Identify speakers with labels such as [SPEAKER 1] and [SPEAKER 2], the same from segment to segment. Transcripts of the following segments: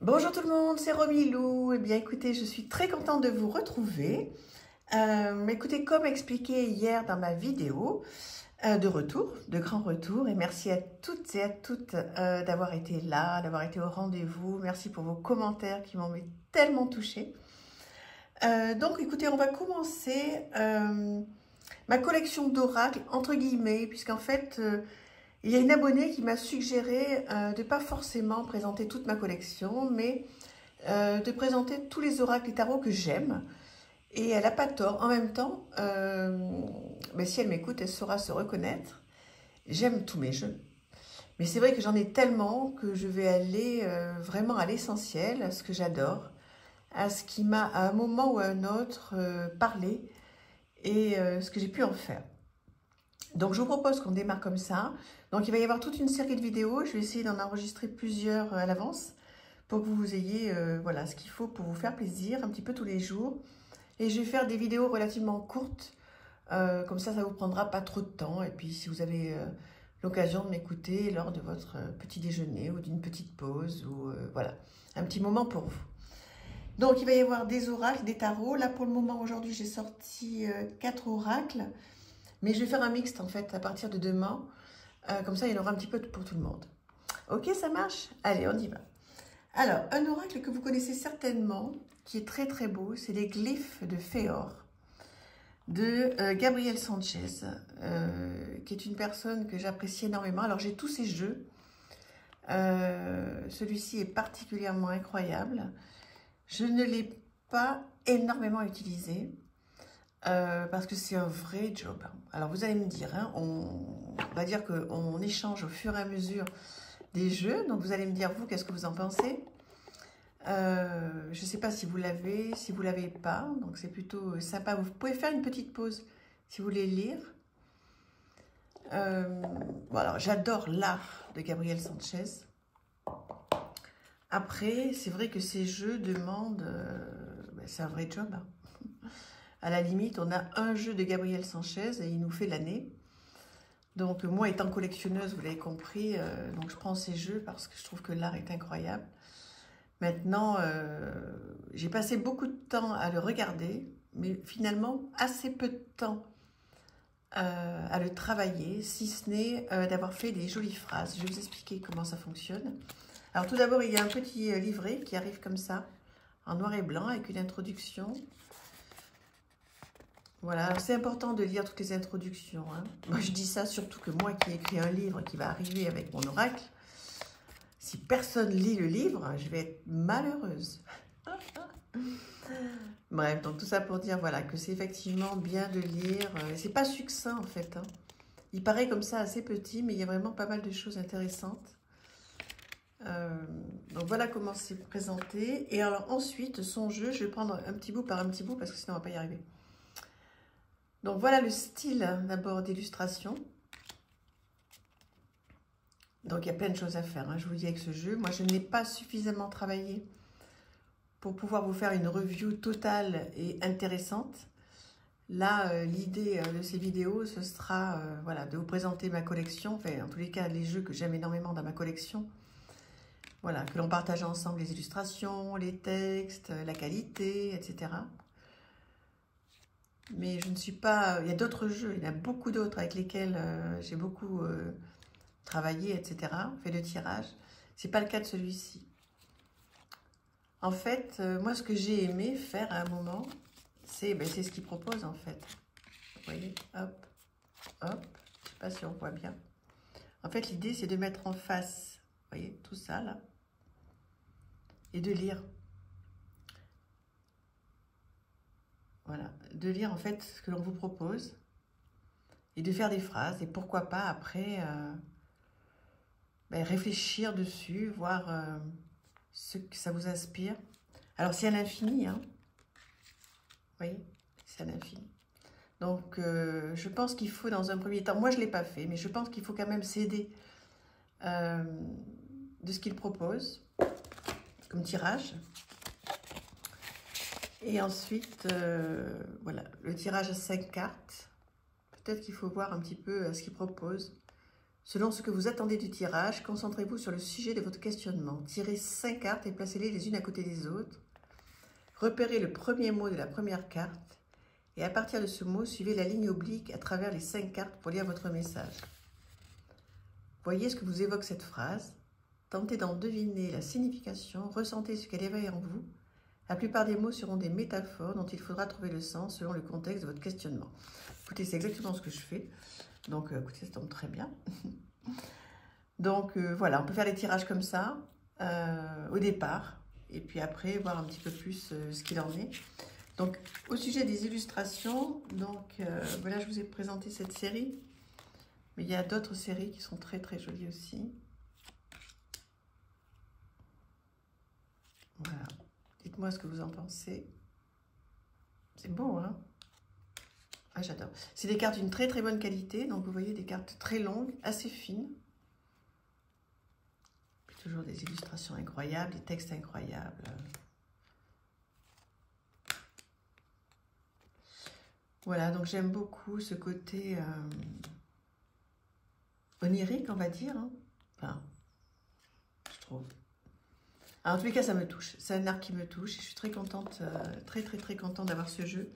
[SPEAKER 1] Bonjour tout le monde, c'est Romilou. Eh bien écoutez, je suis très contente de vous retrouver. Écoutez, comme expliqué hier dans ma vidéo de retour, de grand retour, et merci à toutes et à toutes d'avoir été là, d'avoir été au rendez-vous. Merci pour vos commentaires qui m'ont tellement touchée. Donc écoutez, on va commencer ma collection d'oracles, entre guillemets, puisqu'en fait, il y a une abonnée qui m'a suggéré de ne pas forcément présenter toute ma collection, mais de présenter tous les oracles et tarots que j'aime. Et elle n'a pas tort. En même temps, mais si elle m'écoute, elle saura se reconnaître. J'aime tous mes jeux. Mais c'est vrai que j'en ai tellement que je vais aller vraiment à l'essentiel, à ce que j'adore, à ce qui m'a à un moment ou à un autre parlé et ce que j'ai pu en faire. Donc je vous propose qu'on démarre comme ça. Donc il va y avoir toute une série de vidéos. Je vais essayer d'en enregistrer plusieurs à l'avance pour que vous ayez voilà, ce qu'il faut pour vous faire plaisir un petit peu tous les jours. Et je vais faire des vidéos relativement courtes. Comme ça vous prendra pas trop de temps. Et puis si vous avez l'occasion de m'écouter lors de votre petit déjeuner ou d'une petite pause ou voilà, un petit moment pour vous. Donc il va y avoir des oracles, des tarots. Là pour le moment aujourd'hui j'ai sorti 4 oracles. Mais je vais faire un mixte en fait à partir de demain. Comme ça, il y en aura un petit peu pour tout le monde. Ok, ça marche? Allez, on y va. Alors, un oracle que vous connaissez certainement, qui est très très beau, c'est les glyphes de Féor, de Gabriel Sanchez, qui est une personne que j'apprécie énormément. Alors, j'ai tous ses jeux. Celui-ci est particulièrement incroyable. Je ne l'ai pas énormément utilisé. Parce que c'est un vrai job. Alors vous allez me dire, hein, on va dire qu'on échange au fur et à mesure des jeux. Donc vous allez me dire, vous, qu'est-ce que vous en pensez? Je ne sais pas si vous l'avez, si vous ne l'avez pas. Donc c'est plutôt sympa. Vous pouvez faire une petite pause si vous voulez lire. Bon, alors j'adore l'art de Gabriel Sanchez. Après, c'est vrai que ces jeux demandent... c'est un vrai job. Hein. À la limite, on a un jeu de Gabriel Sanchez et il nous fait l'année. Donc moi étant collectionneuse, vous l'avez compris, donc je prends ces jeux parce que je trouve que l'art est incroyable. Maintenant, j'ai passé beaucoup de temps à le regarder, mais finalement assez peu de temps à le travailler, si ce n'est d'avoir fait des jolies phrases. Je vais vous expliquer comment ça fonctionne. Alors tout d'abord, il y a un petit livret qui arrive comme ça, en noir et blanc, avec une introduction. Voilà, c'est important de lire toutes les introductions. Hein. Moi, je dis ça surtout que moi qui ai écrit un livre qui va arriver avec mon oracle, si personne lit le livre, je vais être malheureuse. Bref, donc tout ça pour dire voilà, que c'est effectivement bien de lire. C'est pas succinct en fait. Hein. Il paraît comme ça assez petit, mais il y a vraiment pas mal de choses intéressantes. Donc voilà comment c'est présenté. Et alors ensuite, son jeu, je vais prendre un petit bout par un petit bout parce que sinon on va pas y arriver. Donc voilà le style d'abord d'illustration. Donc il y a plein de choses à faire, hein, je vous dis avec ce jeu. Moi je ne l'ai pas suffisamment travaillé pour pouvoir vous faire une review totale et intéressante. Là l'idée de ces vidéos ce sera voilà, de vous présenter ma collection, enfin en tous les cas les jeux que j'aime énormément dans ma collection. Voilà, que l'on partage ensemble les illustrations, les textes, la qualité, etc. Mais je ne suis pas... Il y a d'autres jeux, il y en a beaucoup d'autres avec lesquels j'ai beaucoup travaillé, etc. Fait de tirage. C'est pas le cas de celui-ci. En fait, moi, ce que j'ai aimé faire à un moment, c'est ce qu'il propose, en fait. Vous voyez, hop, hop. Je sais pas si on voit bien. En fait, l'idée, c'est de mettre en face, vous voyez, tout ça, là. Et de lire. Voilà, de lire en fait ce que l'on vous propose et de faire des phrases et pourquoi pas après réfléchir dessus, voir ce que ça vous inspire. Alors c'est à l'infini, hein. Vous voyez, c'est à l'infini. Donc je pense qu'il faut dans un premier temps, moi je ne l'ai pas fait, mais je pense qu'il faut quand même s'aider de ce qu'il propose comme tirage. Et ensuite, voilà, le tirage à 5 cartes. Peut-être qu'il faut voir un petit peu ce qu'il propose Selon ce que vous attendez du tirage, concentrez-vous sur le sujet de votre questionnement. Tirez 5 cartes et placez-les les unes à côté des autres. Repérez le premier mot de la première carte et à partir de ce mot, suivez la ligne oblique à travers les 5 cartes pour lire votre message. Voyez ce que vous évoque cette phrase. Tentez d'en deviner la signification, ressentez ce qu'elle éveille en vous. La plupart des mots seront des métaphores dont il faudra trouver le sens selon le contexte de votre questionnement. Écoutez, c'est exactement ce que je fais. Donc, écoutez, ça tombe très bien. Donc, voilà, on peut faire des tirages comme ça au départ. Et puis après, voir un petit peu plus ce qu'il en est. Donc, au sujet des illustrations, donc voilà, je vous ai présenté cette série. Mais il y a d'autres séries qui sont très, très jolies aussi. Voilà. Dites-moi ce que vous en pensez. C'est beau, hein? Ah, j'adore. C'est des cartes d'une très très bonne qualité. Donc, vous voyez des cartes très longues, assez fines. Puis toujours des illustrations incroyables, des textes incroyables. Voilà, donc j'aime beaucoup ce côté onirique, on va dire. Hein. Enfin, je trouve. Alors, en tous les cas, ça me touche. C'est un art qui me touche. Je suis très contente, très contente d'avoir ce jeu.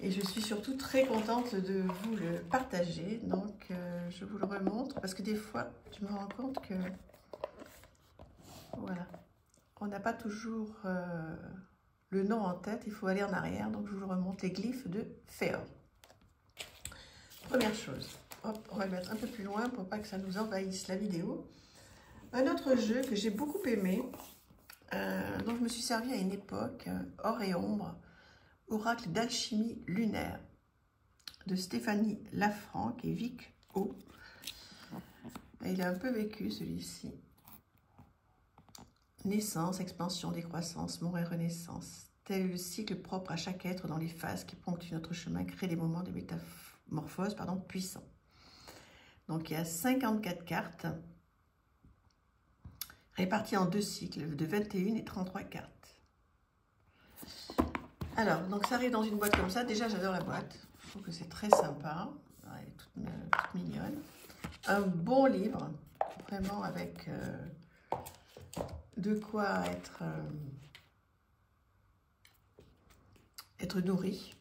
[SPEAKER 1] Et je suis surtout très contente de vous le partager. Donc, je vous le remontre parce que des fois, je me rends compte que, voilà, on n'a pas toujours le nom en tête. Il faut aller en arrière. Donc, je vous le remonte, les glyphes de Féor. Première chose, hop, on va le mettre un peu plus loin pour pas que ça nous envahisse la vidéo. Un autre jeu que j'ai beaucoup aimé, dont je me suis servi à une époque, Or et Ombre, Oracle d'alchimie lunaire, de Stéphanie Lafranc et Vic O. Il a un peu vécu celui-ci. Naissance, expansion, décroissance, mort et renaissance. Tel est le cycle propre à chaque être dans les phases qui ponctuent notre chemin, crée des moments de métamorphose puissants. Donc il y a 54 cartes, réparties en 2 cycles de 21 et 33 cartes. Alors, donc ça arrive dans une boîte comme ça. Déjà, j'adore la boîte. Je trouve que c'est très sympa. Elle est toute mignonne. Un bon livre, vraiment avec de quoi être nourri.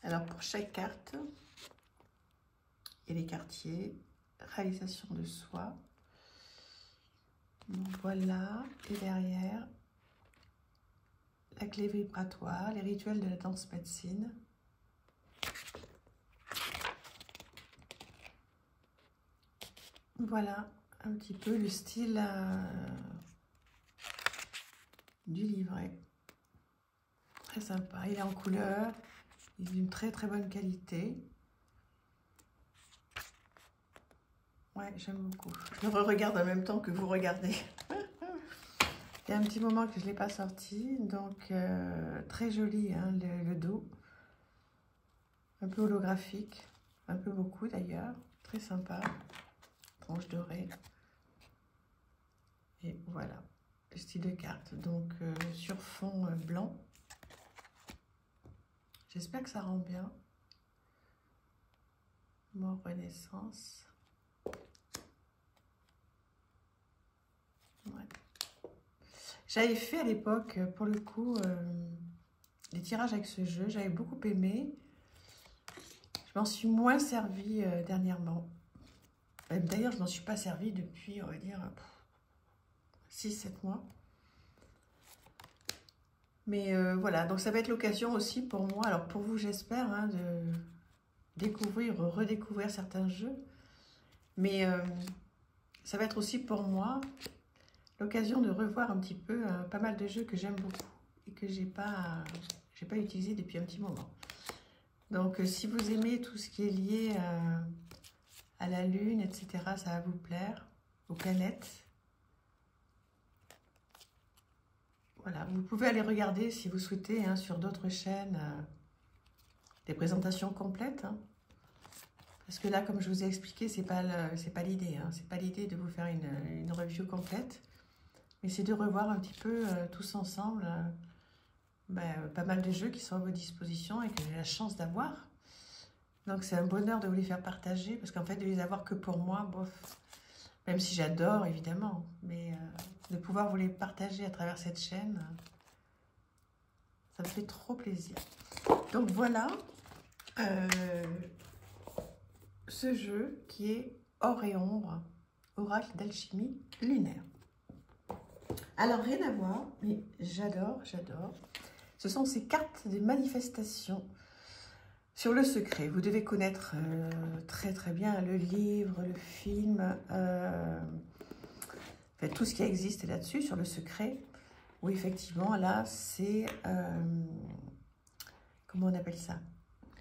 [SPEAKER 1] Alors, pour chaque carte, il y a les quartiers, réalisation de soi. Donc, voilà. Et derrière, la clé vibratoire, les rituels de la danse médecine. Voilà un petit peu le style du livret. Très sympa. Il est en couleur, il est d'une très bonne qualité. Ouais, j'aime beaucoup. Je le regarde en même temps que vous regardez. Il y a un petit moment que je ne l'ai pas sorti, donc très joli hein, le dos, un peu holographique, un peu beaucoup d'ailleurs, très sympa, tranche dorée, et voilà, le style de carte, donc sur fond blanc, j'espère que ça rend bien, mort renaissance, ouais. J'avais fait à l'époque, pour le coup, des tirages avec ce jeu. J'avais beaucoup aimé. Je m'en suis moins servi dernièrement. D'ailleurs, je m'en suis pas servi depuis, on va dire, 6-7 mois. Mais voilà, donc ça va être l'occasion aussi pour moi, alors pour vous, j'espère, hein, de découvrir, redécouvrir certains jeux. Mais ça va être aussi pour moi l'occasion de revoir un petit peu pas mal de jeux que j'aime beaucoup et que j'ai pas utilisé depuis un petit moment. Donc si vous aimez tout ce qui est lié à la Lune, etc., ça va vous plaire, aux planètes. Voilà, vous pouvez aller regarder si vous souhaitez hein, sur d'autres chaînes des présentations complètes. Hein. Parce que là, comme je vous ai expliqué, c'est pas l'idée. Hein, c'est pas l'idée de vous faire une review complète. Mais c'est de revoir un petit peu tous ensemble pas mal de jeux qui sont à vos dispositions et que j'ai la chance d'avoir. Donc c'est un bonheur de vous les faire partager, parce qu'en fait, de les avoir que pour moi, bof, même si j'adore, évidemment, mais de pouvoir vous les partager à travers cette chaîne, ça me fait trop plaisir. Donc voilà, ce jeu qui est Or et Ombre, Oracle d'alchimie lunaire. Alors, rien à voir, mais j'adore, j'adore. Ce sont ces cartes de manifestation sur le secret. Vous devez connaître très très bien le livre, le film, enfin, tout ce qui existe là-dessus, sur le secret. Où effectivement, là, c'est... comment on appelle ça?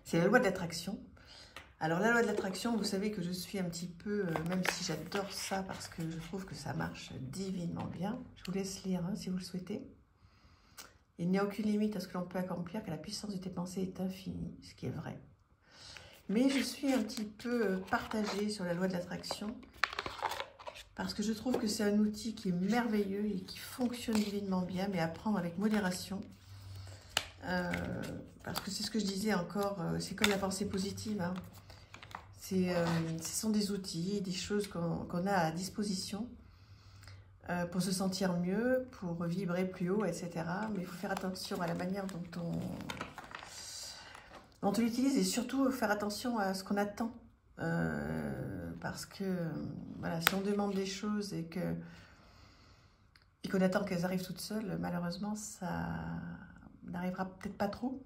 [SPEAKER 1] C'est la loi de l'attraction. Alors, la loi de l'attraction, vous savez que je suis un petit peu, même si j'adore ça, parce que je trouve que ça marche divinement bien. Je vous laisse lire, hein, si vous le souhaitez. Il n'y a aucune limite à ce que l'on peut accomplir, car la puissance de tes pensées est infinie, ce qui est vrai. Mais je suis un petit peu partagée sur la loi de l'attraction, parce que je trouve que c'est un outil qui est merveilleux et qui fonctionne divinement bien, mais à prendre avec modération. Parce que c'est ce que je disais encore, c'est comme la pensée positive, hein. Ce sont des outils, des choses qu'on a à disposition pour se sentir mieux, pour vibrer plus haut, etc. Mais il faut faire attention à la manière dont on l'utilise et surtout faire attention à ce qu'on attend. Parce que voilà, si on demande des choses et qu'on attend qu'elles arrivent toutes seules, malheureusement, ça n'arrivera peut-être pas trop.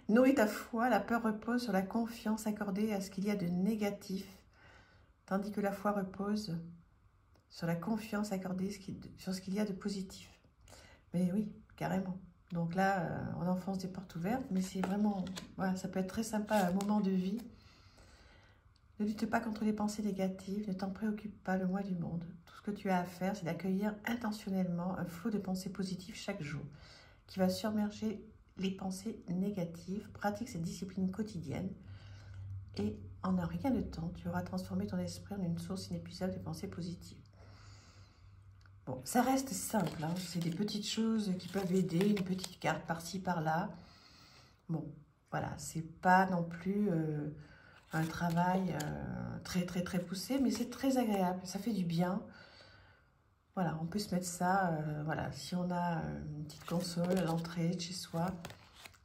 [SPEAKER 1] Nourris ta foi, la peur repose sur la confiance accordée à ce qu'il y a de négatif, tandis que la foi repose sur la confiance accordée sur ce qu'il y a de positif. Mais oui, carrément. Donc là, on enfonce des portes ouvertes, mais c'est vraiment, voilà, ça peut être très sympa à un moment de vie. Ne lutte pas contre les pensées négatives, ne t'en préoccupe pas le moins du monde. Tout ce que tu as à faire, c'est d'accueillir intentionnellement un flot de pensées positives chaque jour, qui va submerger les pensées négatives. Pratique cette discipline quotidienne et en un rien de temps, tu auras transformé ton esprit en une source inépuisable de pensées positives. Bon, ça reste simple, hein. C'est des petites choses qui peuvent aider, une petite carte par-ci, par-là. Bon, voilà, c'est pas non plus un travail très, très, très poussé, mais c'est très agréable, ça fait du bien. Voilà, on peut se mettre ça, voilà, si on a une petite console à l'entrée de chez soi,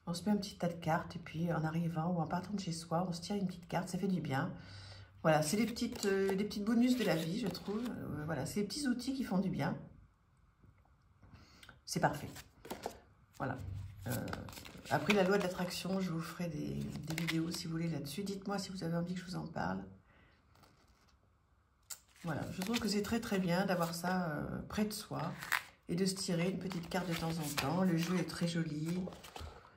[SPEAKER 1] on se met un petit tas de cartes, et puis en arrivant ou en partant de chez soi, on se tire une petite carte, ça fait du bien. Voilà, c'est des petites bonus de la vie, je trouve. Voilà, c'est des petits outils qui font du bien. C'est parfait. Voilà. Après, la loi de l'attraction, je vous ferai des vidéos si vous voulez là-dessus. Dites-moi si vous avez envie que je vous en parle. Voilà, je trouve que c'est très très bien d'avoir ça près de soi et de se tirer une petite carte de temps en temps. Le jeu est très joli,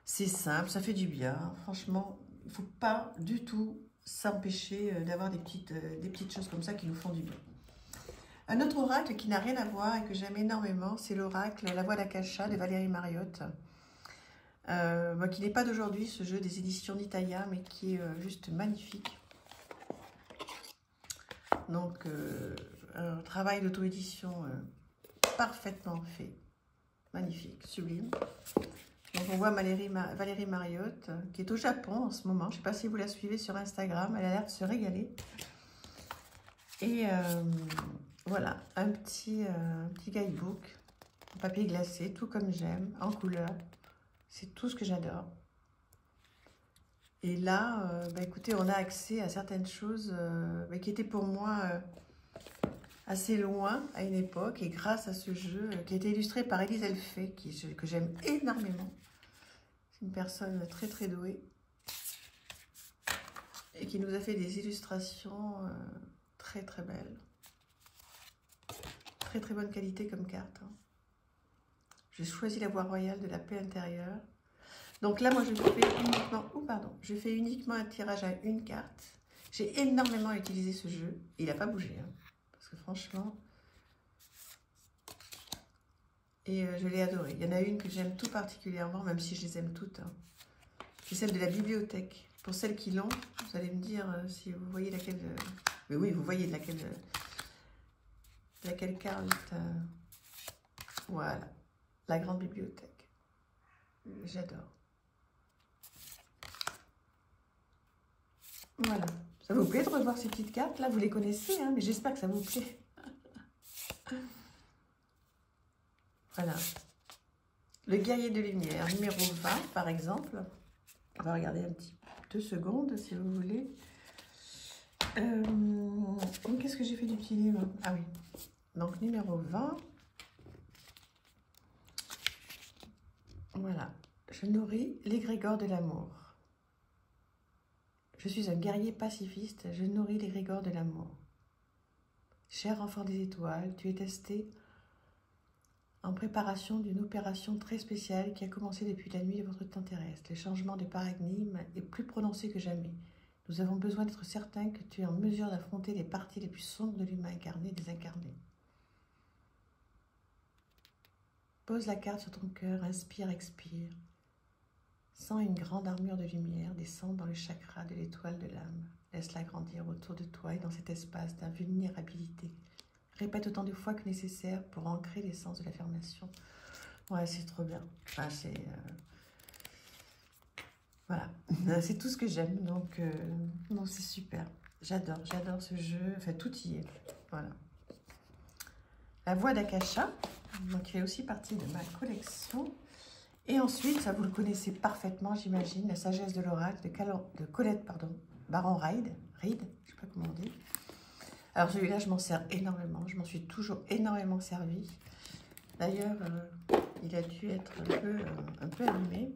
[SPEAKER 1] c'est simple, ça fait du bien. Franchement, il ne faut pas du tout s'empêcher d'avoir des petites choses comme ça qui nous font du bien. Un autre oracle qui n'a rien à voir et que j'aime énormément, c'est l'oracle La Voix d'Akasha de Valérie Mariotte. Qui n'est pas d'aujourd'hui, ce jeu des éditions Nitaya, mais qui est juste magnifique. Donc, un travail d'auto-édition parfaitement fait. Magnifique, sublime. Donc, on voit Valérie Mariotte, qui est au Japon en ce moment. Je ne sais pas si vous la suivez sur Instagram. Elle a l'air de se régaler. Et voilà, un petit guidebook, en papier glacé, tout comme j'aime, en couleur. C'est tout ce que j'adore. Et là, écoutez, on a accès à certaines choses qui étaient pour moi assez loin à une époque. Et grâce à ce jeu qui a été illustré par Élise Elfay, que j'aime énormément. C'est une personne très très douée. Et qui nous a fait des illustrations très très belles. Très très bonne qualité comme carte. Hein. J'ai choisi la voie royale de la paix intérieure. Donc là, moi, je fais uniquement un tirage à une carte. J'ai énormément utilisé ce jeu. Il n'a pas bougé, hein, parce que franchement... Et je l'ai adoré. Il y en a une que j'aime tout particulièrement, même si je les aime toutes. Hein. C'est celle de la bibliothèque. Pour celles qui l'ont, vous allez me dire si vous voyez laquelle... Mais oui, vous voyez laquelle carte. Voilà, la grande bibliothèque. J'adore. Voilà. Ça vous plaît de revoir ces petites cartes? Là, vous les connaissez, hein, mais j'espère que ça vous plaît. Voilà. Le guerrier de lumière, numéro 20, par exemple. On va regarder un petit 2 secondes, si vous voulez. Qu'est-ce que j'ai fait du petit livre? Ah oui. Donc, numéro 20. Voilà. Je nourris l'égrégore de l'amour. Je suis un guerrier pacifiste. Je nourris l'égrégore de l'amour. Cher enfant des étoiles, tu es testé en préparation d'une opération très spéciale qui a commencé depuis la nuit de votre temps terrestre. Le changement de paradigme est plus prononcé que jamais. Nous avons besoin d'être certains que tu es en mesure d'affronter les parties les plus sombres de l'humain incarné et désincarné. Pose la carte sur ton cœur, inspire, expire. Sens une grande armure de lumière descendre dans le chakra de l'étoile de l'âme. Laisse-la grandir autour de toi et dans cet espace d'invulnérabilité. Répète autant de fois que nécessaire pour ancrer l'essence de l'affirmation. Ouais, c'est trop bien. Enfin, voilà, c'est tout ce que j'aime. Donc, non, c'est super. J'adore ce jeu. Enfin, tout y est. Voilà. La voix d'Akasha, qui fait aussi partie de ma collection. Et ensuite, ça vous le connaissez parfaitement, j'imagine, la sagesse de l'oracle de Colette, Baron Reid, je ne sais pas comment on dit. Alors celui-là, je m'en sers énormément, je m'en suis toujours énormément servi. D'ailleurs, il a dû être un peu abîmé.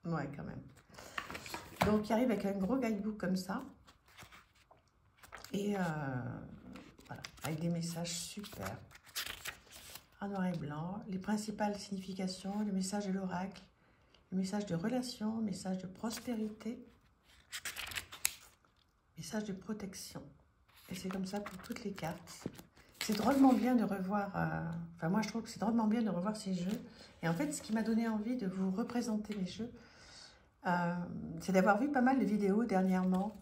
[SPEAKER 1] Ouais, quand même. Donc, il arrive avec un gros guidebook comme ça. Et voilà, avec des messages super. En noir et blanc, les principales significations, le message de l'oracle, le message de relation, le message de prospérité, le message de protection. Et c'est comme ça pour toutes les cartes. C'est drôlement bien de revoir, enfin moi je trouve que c'est drôlement bien de revoir ces jeux. Et en fait, ce qui m'a donné envie de vous représenter les jeux, c'est d'avoir vu pas mal de vidéos dernièrement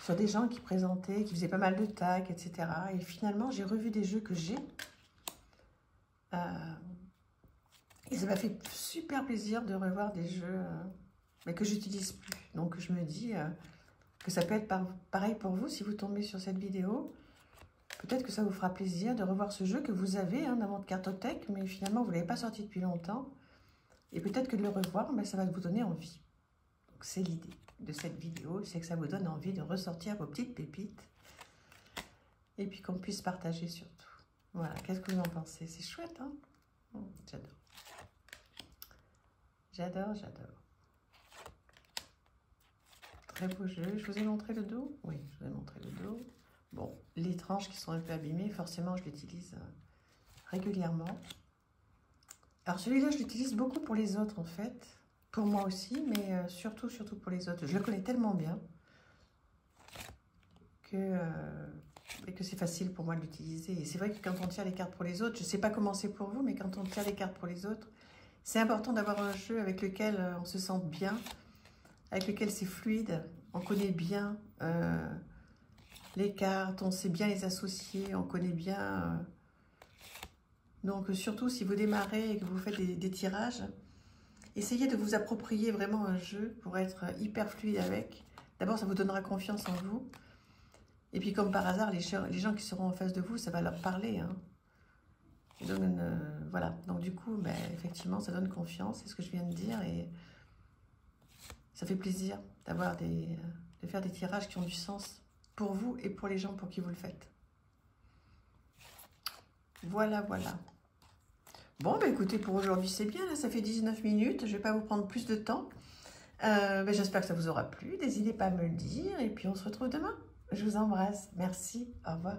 [SPEAKER 1] sur des gens qui présentaient, qui faisaient pas mal de tags, etc. Et finalement, j'ai revu des jeux que j'ai. Et ça m'a fait super plaisir de revoir des jeux mais que j'utilise plus. Donc je me dis que ça peut être pareil pour vous si vous tombez sur cette vidéo. Peut-être que ça vous fera plaisir de revoir ce jeu que vous avez dans votre cartothèque, mais finalement vous ne l'avez pas sorti depuis longtemps. Et peut-être que de le revoir, ça va vous donner envie. Donc c'est l'idée de cette vidéo, c'est que ça vous donne envie de ressortir vos petites pépites. Et puis qu'on puisse partager surtout. Voilà, qu'est-ce que vous en pensez? C'est chouette, hein? J'adore. J'adore. Très beau jeu. Je vous ai montré le dos? Oui, je vous ai montré le dos. Bon, les tranches qui sont un peu abîmées, forcément, je l'utilise régulièrement. Alors, celui-là, je l'utilise beaucoup pour les autres, en fait. Pour moi aussi, mais surtout pour les autres. Je le connais tellement bien que c'est facile pour moi de l'utiliser. Et c'est vrai que quand on tire les cartes pour les autres, je ne sais pas comment c'est pour vous, mais quand on tire les cartes pour les autres, c'est important d'avoir un jeu avec lequel on se sente bien, avec lequel c'est fluide, on connaît bien les cartes, on sait bien les associer, on connaît bien... donc surtout si vous démarrez et que vous faites des tirages, essayez de vous approprier vraiment un jeu pour être hyper fluide avec. D'abord, ça vous donnera confiance en vous. Et puis comme par hasard, les gens qui seront en face de vous, ça va leur parler. Hein. Donc, voilà, donc du coup, effectivement, ça donne confiance, c'est ce que je viens de dire. Et ça fait plaisir de faire des tirages qui ont du sens pour vous et pour les gens pour qui vous le faites. Voilà. Bon, écoutez, pour aujourd'hui, c'est bien. Là, ça fait 19 minutes. Je ne vais pas vous prendre plus de temps. J'espère que ça vous aura plu. N'hésitez pas à me le dire. Et puis, on se retrouve demain. Je vous embrasse. Merci. Au revoir.